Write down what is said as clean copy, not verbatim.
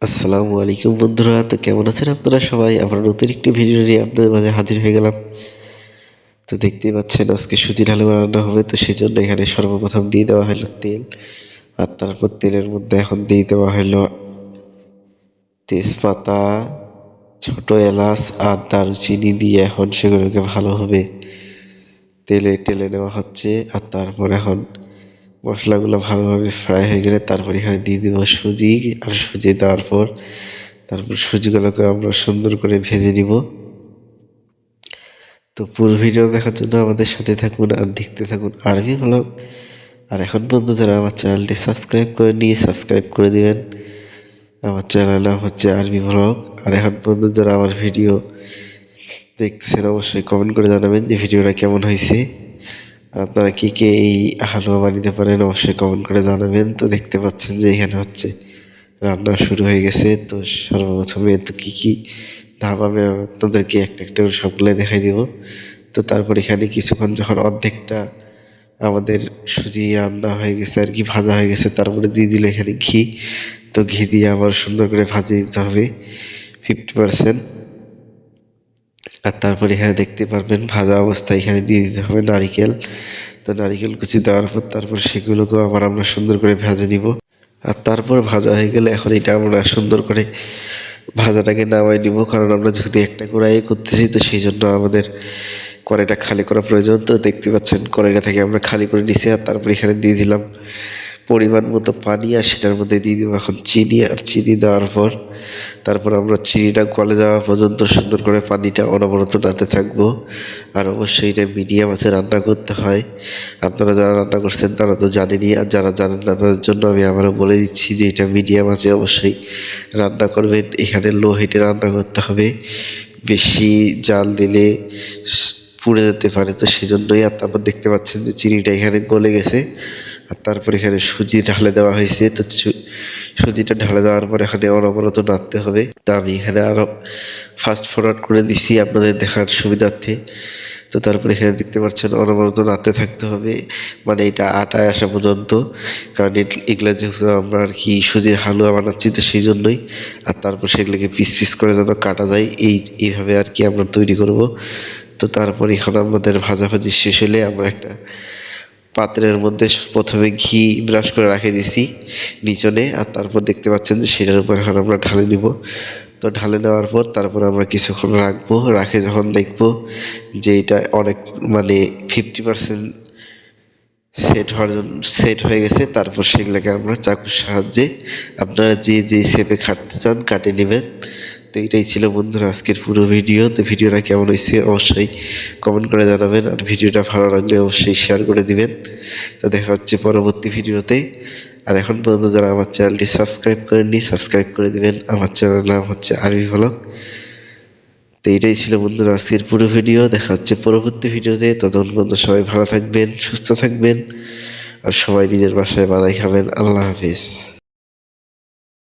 আসসালামু আলাইকুম বন্ধুরা, তো কেমন আছেন আপনারা সবাই? আমরা নতুন একটি ভিডিও নিয়ে আপনাদের মাঝে হাজির হয়ে গেলাম। তো দেখতেই পাচ্ছেন আজকে সুজির হালুয়া রান্না হবে, তো সেই জন্য এখানে সর্বপ্রথম দিয়ে দেওয়া হলো তেল। আর তারপর তেলের মধ্যে এখন দিয়ে দেওয়া হলো তেজপাতা, ছোট এলাচ আর দারুচিনি দিয়ে এখন সেগুলোকে ভালোভাবে তেলে টেলে নেওয়া হচ্ছে। আর তারপর এখন মশলাগুলো ভালোভাবে ফ্রাই হয়ে গেলে তারপর এখানে দিয়ে দেবো সুজি। আর সুজি দেওয়ার পর তারপর সুজিগুলোকে আমরা সুন্দর করে ভেজে নিব। তো পুরো ভিডিও দেখার জন্য আমাদের সাথে থাকুন আর দেখতে থাকুন আরবি ভ্লগ। আর এখন পর্যন্ত যারা আমার চ্যানেলটি সাবস্ক্রাইব করে নিয়ে সাবস্ক্রাইব করে দিবেন। আমার চ্যানেল নাম হচ্ছে আরবি ভ্লগ। আর এখন পর্যন্ত যারা আমার ভিডিও দেখতেছেন অবশ্যই কমেন্ট করে জানাবেন যে ভিডিওটা কেমন হয়েছে। আর আপনারা কে কে এই হালুয়া বানাতে পারেন অবশ্যই কমেন্ট করে জানাবেন। তো দেখতে পাচ্ছেন যে এখানে হচ্ছে রান্না শুরু হয়ে গেছে। তো সর্বপ্রথমে তো কী ধাপ আমি আপনাদেরকে একটা একটা করে সবগুলো দেখাই দিব। তো তারপর এখানে কিছুক্ষণ যখন অর্ধেকটা আমাদের সুজি রান্না হয়ে গেছে আর কি, ভাজা হয়ে গেছে, তারপরে দিয়ে দিলে এখানে ঘি। তো ঘি দিয়ে আবার সুন্দর করে ভাজিয়ে দিতে হবে 50%। আর তারপর এখানে দেখতে পারবেন ভাজা অবস্থায় এখানে দিয়ে দিতে হবে নারিকেল। তো নারিকেল কুচি দেওয়ার পর তারপর সেগুলোকেও আবার আমরা সুন্দর করে ভেজে নিব। আর তারপর ভাজা হয়ে গেলে এখন এটা আমরা সুন্দর করে ভাজাটাকে নামাই নিব, কারণ আমরা যেহেতু একটা কড়াইয়ে করতেছি তো সেই জন্য আমাদের কড়াইটা খালি করা প্রয়োজন। তো দেখতে পাচ্ছেন কড়াইটা থেকে আমরা খালি করে নিছি। আর তারপর এখানে দিয়ে দিলাম পরিমাণ মতো পানি, আর সেটার মধ্যে দিয়ে দিব এখন চিনি। আর চিনি দেওয়ার পর তারপর আমরা চিনিটা গলে যাওয়া পর্যন্ত সুন্দর করে পানিটা অনবরত নাড়তে থাকবো। আর অবশ্যই এটা মিডিয়াম আঁচে রান্না করতে হয়। আপনারা যারা রান্না করছেন তারা তো জানেনই, আর যারা জানেন না তাদের জন্য আমি আবারও বলে দিচ্ছি যে এটা মিডিয়াম আঁচে অবশ্যই রান্না করবেন। এখানে লো হিটে রান্না করতে হবে, বেশি জাল দিলে পুড়ে যেতে পারে, তো সেই জন্যই। আর তারপর দেখতে পাচ্ছেন যে চিনিটা এখানে গলে গেছে। আর তারপর এখানে সুজি ঢালে দেওয়া হয়েছে। তো সুজিটা ঢালে দেওয়ার পর এখানে অনবরত নাড়তে হবে। তা আমি এখানে আরও ফাস্ট ফরওয়ার্ড করে দিছি আপনাদের দেখার সুবিধার্থে। তো তারপরে এখানে দেখতে পাচ্ছেন অনবরত নাড়তে থাকতে হবে, মানে এটা আটায় আসা পর্যন্ত। কারণ এগুলো যেহেতু আমরা আর কি সুজির হালুয়া বানাচ্ছি তো সেই জন্যই। আর তারপর সেগুলোকে পিস পিস করে যেন কাটা যায় এইভাবে আর কি আমরা তৈরি করব। তো তারপর এখানে আমাদের ভাজাভাজি শেষ হলে আমরা একটা পাত্রের মধ্যে প্রথমে ঘি ব্রাশ করে রাখে দিছি নিচনে। আর তারপর দেখতে পাচ্ছেন যে সেটার উপর এখন আমরা ঢালে নিব। তো ঢালে নেওয়ার পর তারপর আমরা কিছুক্ষণ রাখবো, রাখে যখন দেখবো যে এটা অনেক মানে 50% সেট হয়ে গেছে, তারপর সেগুলোকে আমরা চাকুর সাহায্যে আপনারা যে শেপে কাটতে চান কাটে নেবেন। তো এটাই ছিল বন্ধুরা আজকের পুরো ভিডিও। তো ভিডিওটা কেমন হয়েছে অবশ্যই কমেন্ট করে জানাবেন, আর ভিডিওটা ভালো লাগলে অবশ্যই শেয়ার করে দিবেন। তো দেখা হচ্ছে পরবর্তী ভিডিওতে। আর এখন পর্যন্ত যারা আমার চ্যানেলটি সাবস্ক্রাইব করেননি সাবস্ক্রাইব করে দিবেন। আমার চ্যানেলের নাম হচ্ছে আরবি ভ্লগ। তো এটাই ছিল বন্ধুরা আজকের পুরো ভিডিও। দেখা হচ্ছে পরবর্তী ভিডিওতে। ততক্ষণ পর্যন্ত সবাই ভালো থাকবেন, সুস্থ থাকবেন, আর সবাই নিজের বাসায় বানাই খাবেন। আল্লাহ হাফিজ।